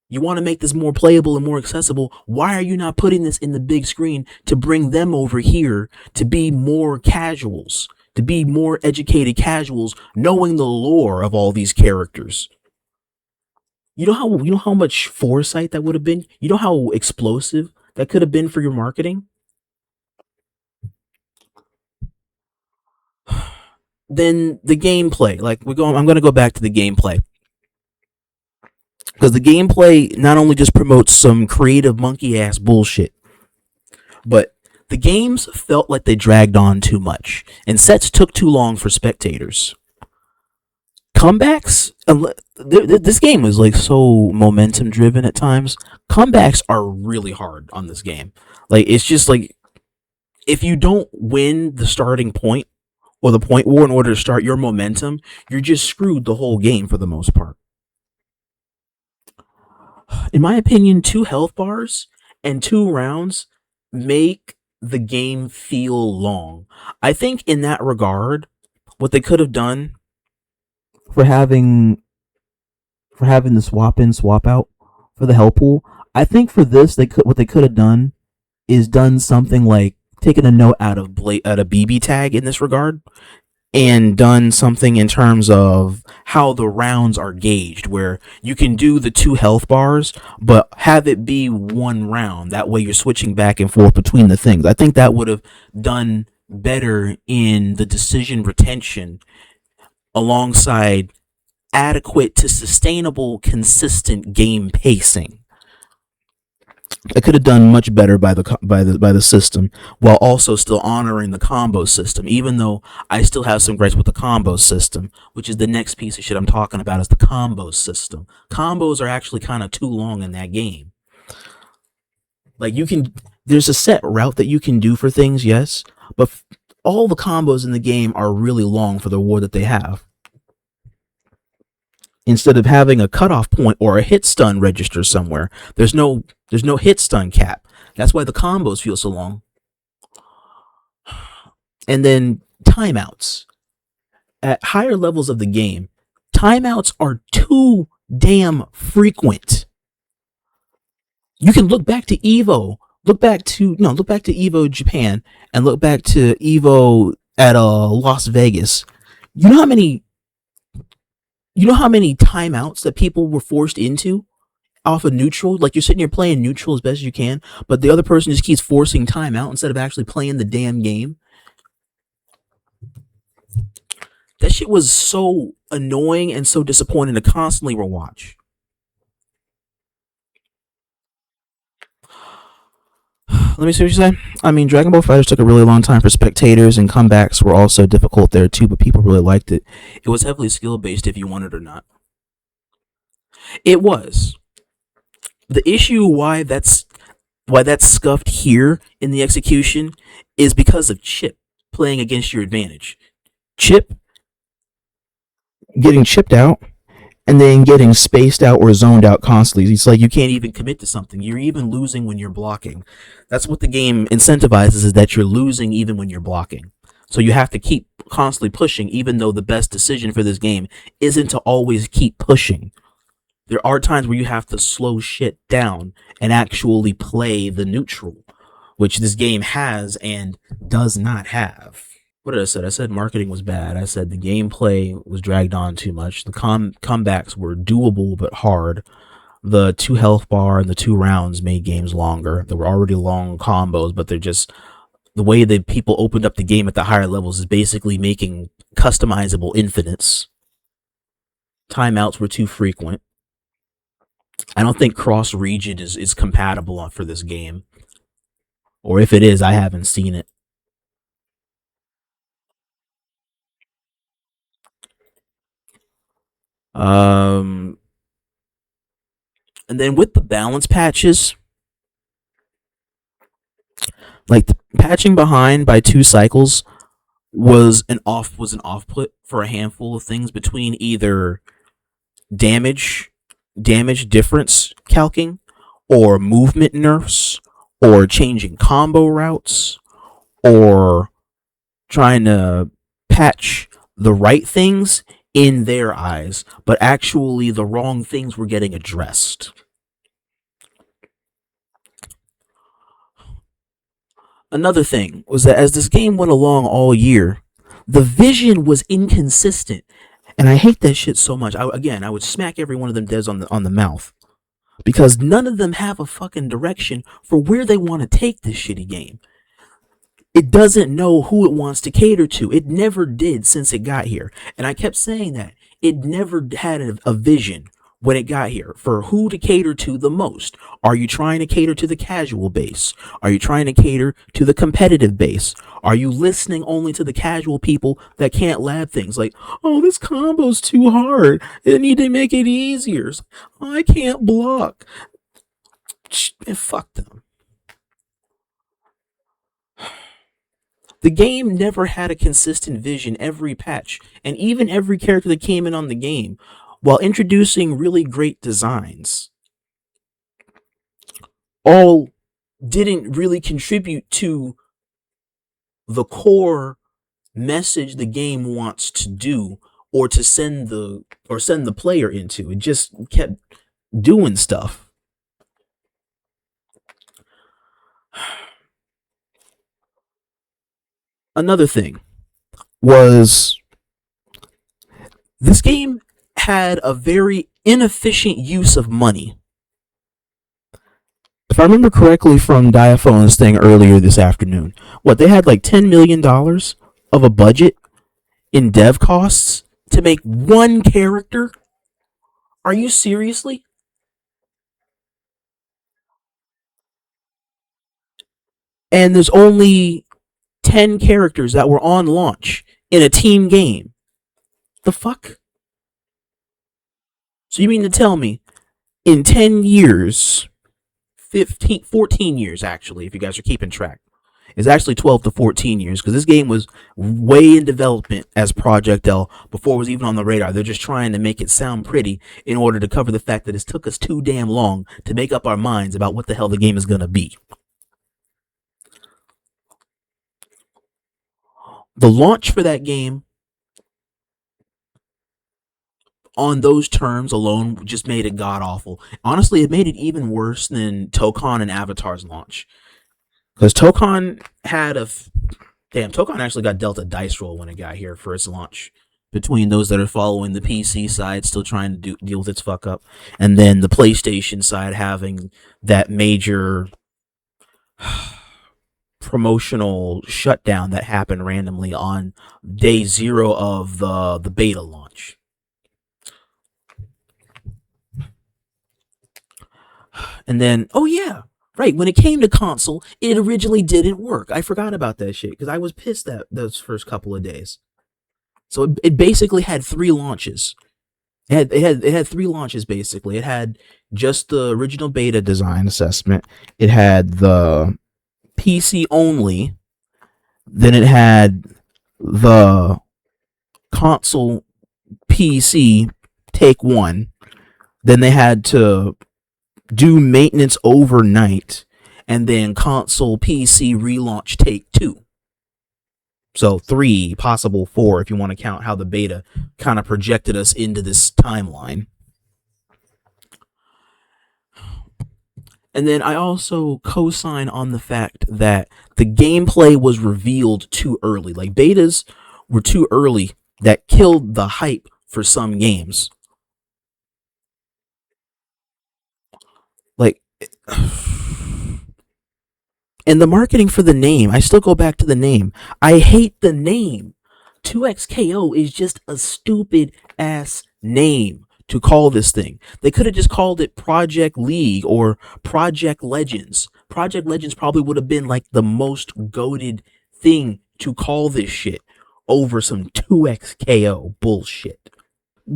You want to make this more playable and more accessible. Why are you not putting this in the big screen to bring them over here to be more casuals, to be more educated casuals, knowing the lore of all these characters? You know how much foresight that would have been? You know how explosive that could have been for your marketing? Then the gameplay, I'm going to go back to the gameplay. Because the gameplay not only just promotes some creative monkey ass bullshit, but the games felt like they dragged on too much, and sets took too long for spectators. Comebacks, this game is like so momentum driven at times. Comebacks are really hard on this game. Like, it's just like, if you don't win the starting point or the point war in order to start your momentum, you're just screwed the whole game for the most part. In my opinion, 2 health bars and 2 rounds make the game feel long. I think in that regard, what they could have done for having the swap in, swap out for the health pool, I think for this what they could have done is done something like taken a note out of BB tag in this regard, and done something in terms of how the rounds are gauged, where you can do the 2 health bars, but have it be 1 round. That way you're switching back and forth between the things. I think that would have done better in the decision retention, alongside adequate to sustainable, consistent game pacing. It could have done much better by the system, while also still honoring the combo system. Even though I still have some gripes with the combo system, which is the next piece of shit I'm talking about, is the combo system. Combos are actually kind of too long in that game. Like, there's a set route that you can do for things, yes, but all the combos in the game are really long for the reward that they have. Instead of having a cutoff point or a hit stun register somewhere, there's no hit stun cap. That's why the combos feel so long. And then timeouts. At higher levels of the game, timeouts are too damn frequent. You can look back to Evo, look back to Evo Japan, and look back to Evo at Las Vegas. You know how many timeouts that people were forced into off of neutral? Like, you're sitting here playing neutral as best as you can, but the other person just keeps forcing timeout instead of actually playing the damn game. That shit was so annoying and so disappointing to constantly rewatch. Let me see what you say. I mean, Dragon Ball FighterZ took a really long time for spectators, and comebacks were also difficult there too, but people really liked it. It was heavily skill based if you wanted or not. It was. The issue why that's scuffed here in the execution is because of Chip playing against your advantage. Chip getting chipped out and then getting spaced out or zoned out constantly. It's like you can't even commit to something. You're even losing when you're blocking. That's what the game incentivizes, is that you're losing even when you're blocking. So you have to keep constantly pushing, even though the best decision for this game isn't to always keep pushing. There are times where you have to slow shit down and actually play the neutral, which this game has and does not have. What did I say? I said marketing was bad. I said the gameplay was dragged on too much. The comebacks were doable but hard. The 2 health bar and the 2 rounds made games longer. There were already long combos, but they're just, the way that people opened up the game at the higher levels is basically making customizable infinites. Timeouts were too frequent. I don't think cross-region is compatible for this game. Or if it is, I haven't seen it. And then with the balance patches, like the patching behind by 2 cycles was an off-put for a handful of things, between either damage difference calking, or movement nerfs, or changing combo routes, or trying to patch the right things in their eyes, but actually the wrong things were getting addressed. Another thing was that as this game went along all year, the vision was inconsistent. And I hate that shit so much. I would smack every one of them devs on the mouth because none of them have a fucking direction for where they want to take this shitty game. It doesn't know who it wants to cater to. It never did since it got here. And I kept saying that. It never had a vision when it got here for who to cater to the most. Are you trying to cater to the casual base? Are you trying to cater to the competitive base? Are you listening only to the casual people that can't lab things like, oh, this combo's too hard. They need to make it easier. I can't block. Fuck them. The game never had a consistent vision every patch, and even every character that came in on the game, while introducing really great designs, all didn't really contribute to the core message the game wants to do or to send the player into. It just kept doing stuff. Another thing was this game had a very inefficient use of money. If I remember correctly from Diaphone's thing earlier this afternoon, they had like $10 million of a budget in dev costs to make one character? Are you seriously? And there's only 10 characters that were on launch in a team game. The fuck? So you mean to tell me in 10 years, 14 years actually, if you guys are keeping track, it's actually 12 to 14 years because this game was way in development as Project L before it was even on the radar. They're just trying to make it sound pretty in order to cover the fact that it took us too damn long to make up our minds about what the hell the game is going to be. The launch for that game on those terms alone just made it god awful. Honestly, it made it even worse than Tokon and Avatar's launch. Because Tokon Tokon actually got dealt a dice roll when it got here for its launch. Between those that are following the PC side, still trying to deal with its fuck up, and then the PlayStation side having that major promotional shutdown that happened randomly on day 0 of the beta launch. And then, oh yeah, right, when it came to console, it originally didn't work. I forgot about that shit because I was pissed that those first couple of days. So it basically had 3 launches. It had 3 launches basically. It had just the original beta design assessment. It had the PC only. Then it had the console PC take 1. Then they had to do maintenance overnight, and then console PC relaunch take 2. So 3, possible 4 if you want to count how the beta kind of projected us into this timeline. And then I also co-sign on the fact that the gameplay was revealed too early. Like, betas were too early that killed the hype for some games. Like, and the marketing for the name, I still go back to the name. I hate the name. 2XKO is just a stupid ass name to call this thing. They could have just called it Project League or Project Legends. Project Legends probably would have been like the most goated thing to call this shit over some 2XKO bullshit.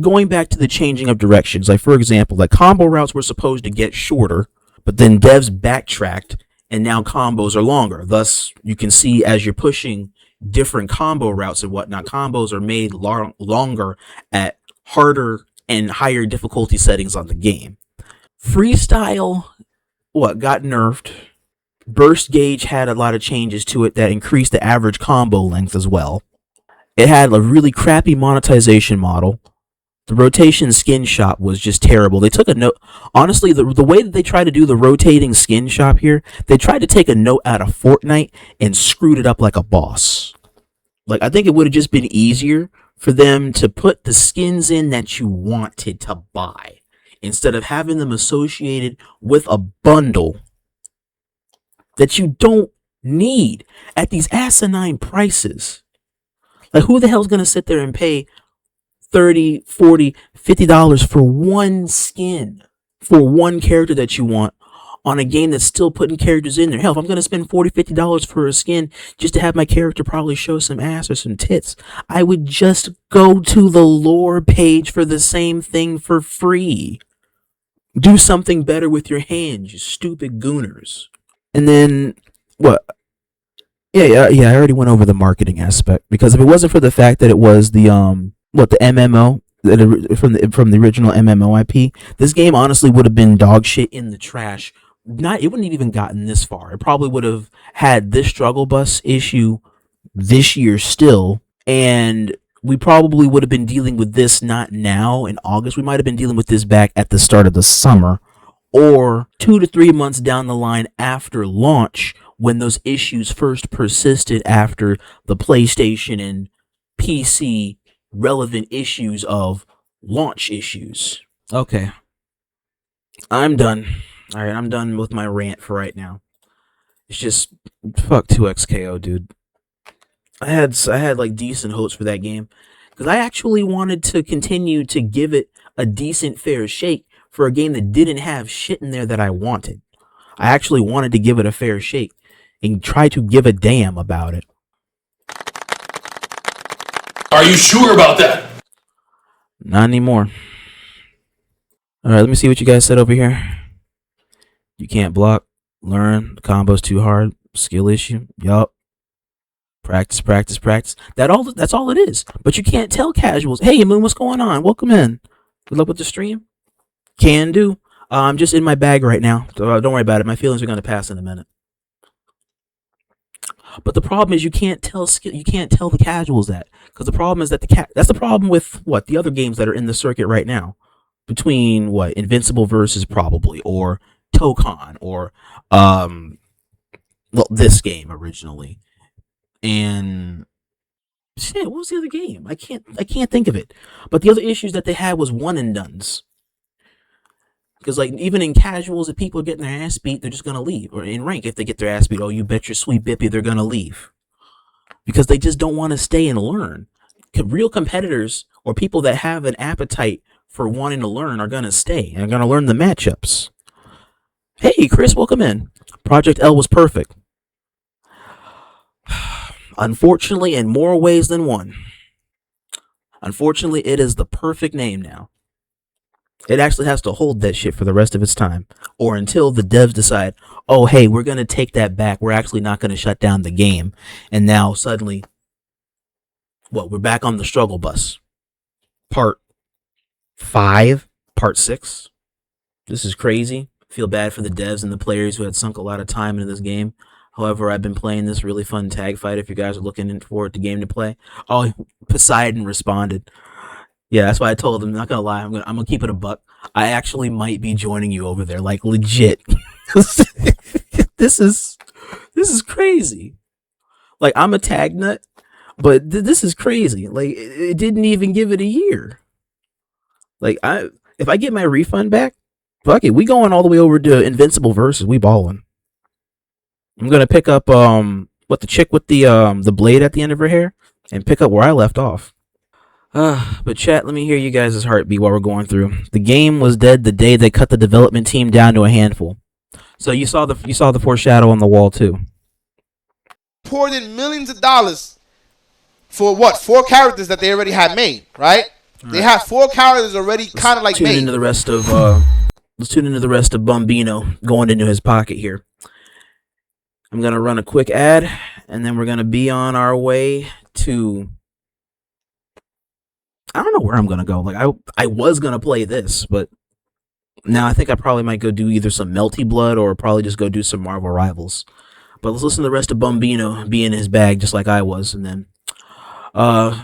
Going back to the changing of directions, like for example, like combo routes were supposed to get shorter, but then devs backtracked and now combos are longer. Thus, you can see as you're pushing different combo routes and whatnot, combos are made longer at harder and higher difficulty settings on the game. Freestyle, got nerfed. Burst gauge had a lot of changes to it that increased the average combo length as well. It had a really crappy monetization model. The rotation skin shop was just terrible. They took a note. Honestly, the way that they tried to do the rotating skin shop here, they tried to take a note out of Fortnite and screwed it up like a boss. Like, I think it would have just been easier for them to put the skins in that you wanted to buy instead of having them associated with a bundle that you don't need at these asinine prices. Like, who the hell's going to sit there and pay $30, $40, $50 for one skin, for one character that you want on a game that's still putting characters in there? Hell, if I'm going to spend $40, $50 for a skin just to have my character probably show some ass or some tits, I would just go to the lore page for the same thing for free. Do something better with your hands, you stupid gooners. And then, what? Yeah, I already went over the marketing aspect, because if it wasn't for the fact that it was the MMO from the original MMO IP, this game honestly would have been dog shit in the trash. It wouldn't have even gotten this far. It probably would have had this struggle bus issue this year still, and we probably would have been dealing with this not now in August. We might have been dealing with this back at the start of the summer, or 2 to 3 months down the line after launch, when those issues first persisted after the PlayStation and PC relevant issues of launch issues. Okay. I'm done. Alright, I'm done with my rant for right now. It's just, fuck 2XKO, dude. I had like decent hopes for that game, because I actually wanted to continue to give it a decent fair shake for a game that didn't have shit in there that I wanted. I actually wanted to give it a fair shake and try to give a damn about it. Are you sure about that? Not anymore. Alright, let me see what you guys said over here. You can't block, learn, the combo's too hard, skill issue, yup. Practice. That's all it is. But you can't tell casuals, hey Moon, what's going on? Welcome in. Good luck with the stream. Can do. I'm just in my bag right now. So don't worry about it. My feelings are gonna pass in a minute. But the problem is you can't tell the casuals that, because the problem is that that's the problem with the other games that are in the circuit right now, between Invincible Versus probably, or Tokon, or this game originally, and shit, what was the other game? I can't think of it. But the other issues that they had was one and dones. Because even in casuals, if people are getting their ass beat, they're just gonna leave. Or in rank, if they get their ass beat, oh, you bet your sweet bippy, they're gonna leave, because they just don't want to stay and learn. Real competitors, or people that have an appetite for wanting to learn, are gonna stay and are gonna learn the matchups. Hey, Chris, welcome in. Project L was perfect. Unfortunately, in more ways than one. Unfortunately, it is the perfect name now. It actually has to hold that shit for the rest of its time, or until the devs decide, oh, hey, we're going to take that back. We're actually not going to shut down the game. And now suddenly, we're back on the struggle bus. Part 5, Part 6. This is crazy. Feel bad for the devs and the players who had sunk a lot of time into this game. However, I've been playing this really fun tag fight. If you guys are looking forward to game to play. Oh, Poseidon responded. Yeah, that's why I told him, not gonna lie, I'm gonna keep it a buck. I actually might be joining you over there, like legit. This is crazy. Like, I'm a tag nut, but this is crazy. Like, it didn't even give it a year. Like, if I get my refund back, fuck it, we going all the way over to Invincible Versus. We balling. I'm gonna pick up the chick with the blade at the end of her hair, and pick up where I left off. But chat, let me hear you guys' heartbeat while we're going through. The game was dead the day they cut the development team down to a handful. So you saw the foreshadow on the wall too. Poured in millions of dollars for 4 characters that they already had made, right? They had 4 characters already kind of like made. Let's tune into the rest of Bombino going into his pocket here. I'm gonna run a quick ad, and then we're gonna be on our way to. I don't know where I'm gonna go. Like, I was gonna play this, but Now I think I probably might go do either some Melty Blood or probably just go do some Marvel Rivals. But let's listen to the rest of Bumbino be in his bag just like I was, and then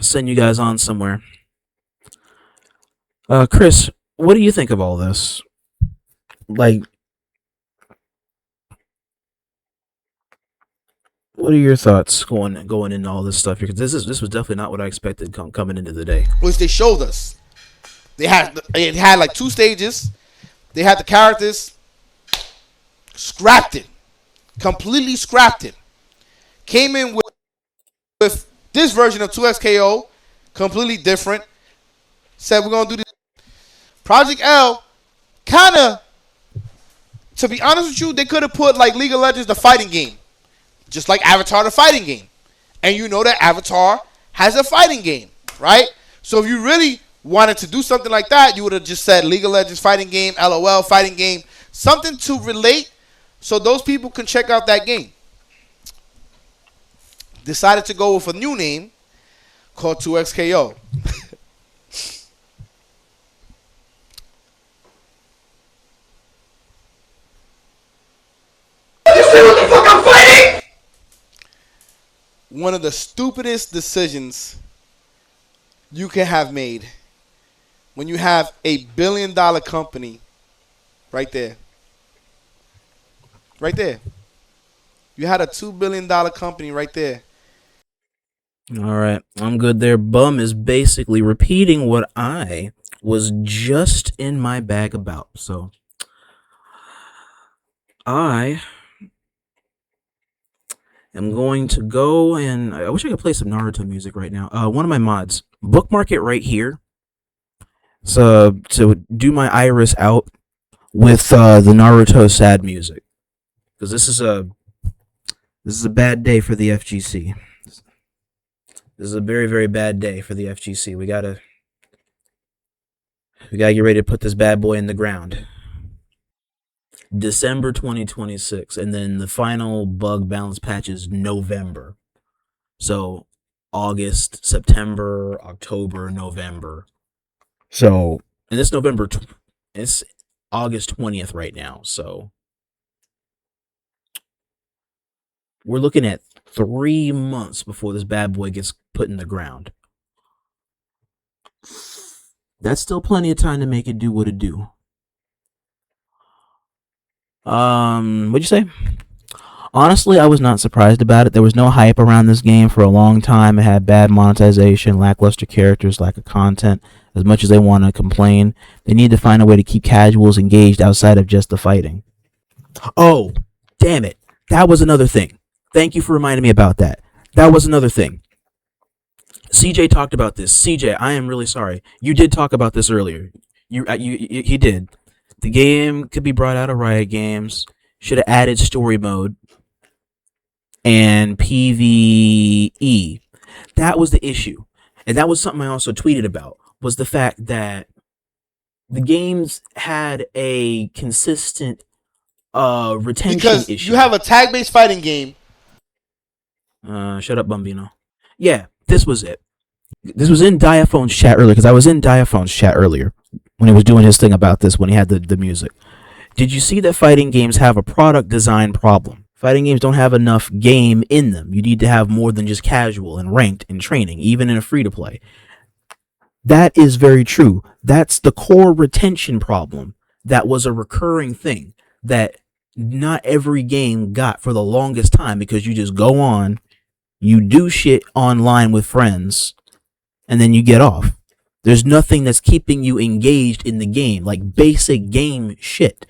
send you guys on somewhere. Chris, what do you think of all this? Like, what are your thoughts going into all this stuff? Because this was definitely not what I expected coming into the day. Which they showed us. It had like 2 stages. They had the characters, scrapped it, completely scrapped it. Came in with this version of 2XKO, completely different. Said we're gonna do this. Project L, kind of. To be honest with you, they could have put like League of Legends, the fighting game, just like Avatar, the fighting game, and you know that Avatar has a fighting game, right? So if you really wanted to do something like that, you would have just said League of Legends fighting game, LOL fighting game, something to relate, so those people can check out that game. Decided to go with a new name called 2XKO. One of the stupidest decisions you can have made when you have $1 billion company right there. Right there. You had a $2 billion company right there. All right, I'm good there. Bum is basically repeating what I was just in my bag about. So I am going to go and I wish I could play some Naruto music right now. One of my mods, bookmark it right here. So to do my iris out with the Naruto sad music, because this is a bad day for the FGC. This is a very, very bad day for the FGC. We gotta get ready to put this bad boy in the ground. December 2026, and then the final bug balance patch is November. So August, September, October, November. So, and it's it's August 20th right now. So we're looking at 3 months before this bad boy gets put in the ground. That's still plenty of time to make it do what it do. What'd you say? Honestly, I was not surprised about it. There was no hype around this game for a long time. It had bad monetization, lackluster characters, lack of content. As much as they want to complain, they need to find a way to keep casuals engaged outside of just the fighting. Oh, damn it. That was another thing. Thank you for reminding me about that. That was another thing. CJ talked about this. CJ, I am really sorry. You did talk about this earlier. He did. The game could be brought out of Riot Games. Should have added story mode and PvE. That was the issue. And that was something I also tweeted about, was the fact that the games had a consistent retention because issue. You have a tag-based fighting game. Shut up, Bumbino. Yeah, this was it. This was in Diaphone's chat earlier, because I was in Diaphone's chat earlier when he was doing his thing about this, when he had the music. Did you see that fighting games have a product design problem? Fighting games don't have enough game in them. You need to have more than just casual and ranked and training, even in a free-to-play. That is very true. That's the core retention problem that was a recurring thing that not every game got for the longest time, because you just go on, you do shit online with friends, and then you get off. There's nothing that's keeping you engaged in the game, like basic game shit.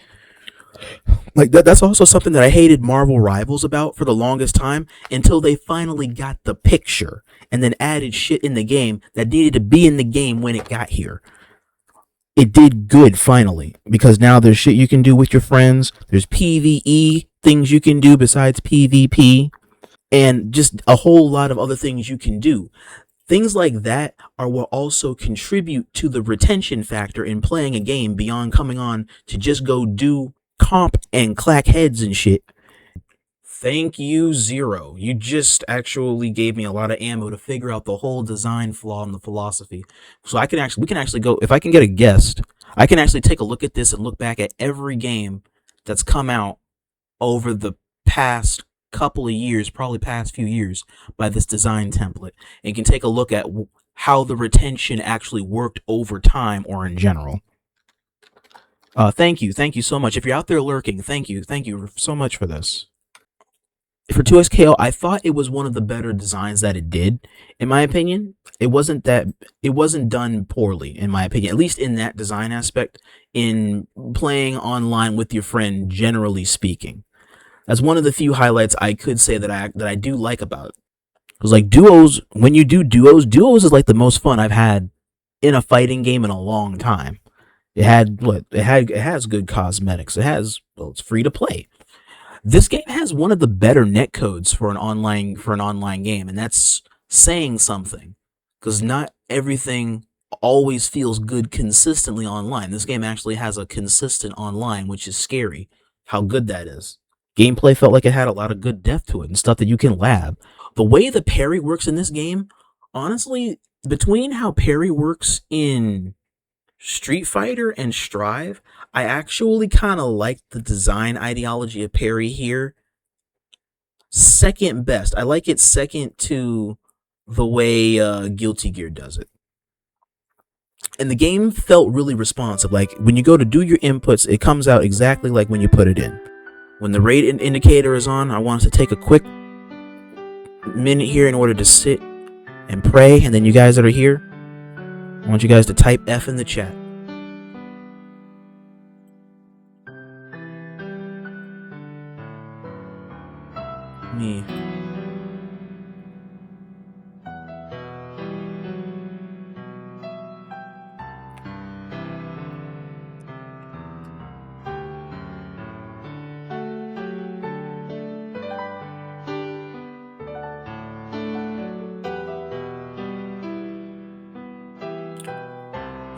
Like that's also something that I hated Marvel Rivals about for the longest time, until they finally got the picture and then added shit in the game that needed to be in the game when it got here. It did good finally, because now there's shit you can do with your friends. There's PvE things you can do besides PvP, and just a whole lot of other things you can do. Things like that are what also contribute to the retention factor in playing a game, beyond coming on to just go do comp and clack heads and shit. Thank you, Zero. You just actually gave me a lot of ammo to figure out the whole design flaw in the philosophy. So we can actually go, if I can get a guest, I can actually take a look at this and look back at every game that's come out over the past couple of years, probably past few years, by this design template, and can take a look at how the retention actually worked over time or in general. Thank you so much. If you're out there lurking, thank you so much for this. For 2XKO, I thought it was one of the better designs that it did, in my opinion. It wasn't done poorly, in my opinion, at least in that design aspect, in playing online with your friend, generally speaking. That's one of the few highlights I could say that I do like about it. Because like duos, when you do duos is like the most fun I've had in a fighting game in a long time. It has good cosmetics. It's free to play. This game has one of the better netcodes for an online game, and that's saying something, because not everything always feels good consistently online. This game actually has a consistent online, which is scary how good that is. Gameplay felt like it had a lot of good depth to it and stuff that you can lab. The way the parry works in this game, honestly, between how parry works in Street Fighter and Strive, I actually kind of like the design ideology of parry here second best. I like it second to the way Guilty Gear does it. And the game felt really responsive. Like, when you go to do your inputs, it comes out exactly like when you put it in. When the rate indicator is on, I want us to take a quick minute here in order to sit and pray. And then you guys that are here, I want you guys to type F in the chat. Me.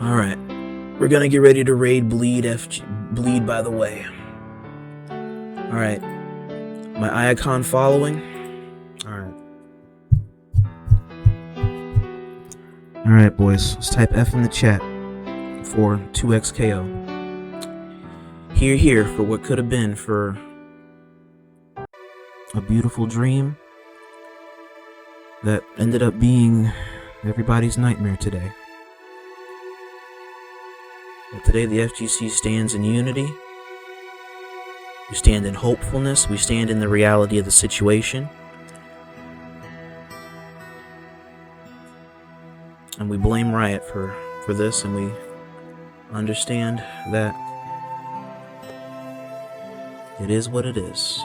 Alright, we're gonna get ready to raid Bleed by the way. Alright, my icon following. Alright boys, let's type F in the chat for 2XKO. Here for what could have been for a beautiful dream that ended up being everybody's nightmare today. But today the FGC stands in unity, we stand in hopefulness, we stand in the reality of the situation, and we blame Riot for this, and we understand that it is what it is.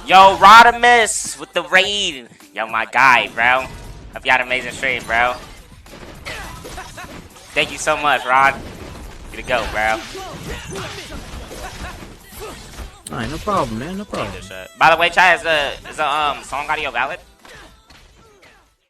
Yo, Rodimus with the raid. Yo, my guy, bro. Hope you had an amazing stream, bro. Thank you so much, Rod. Way to go, bro. Alright, no problem, man. No problem. By the way, chat, is the song audio valid?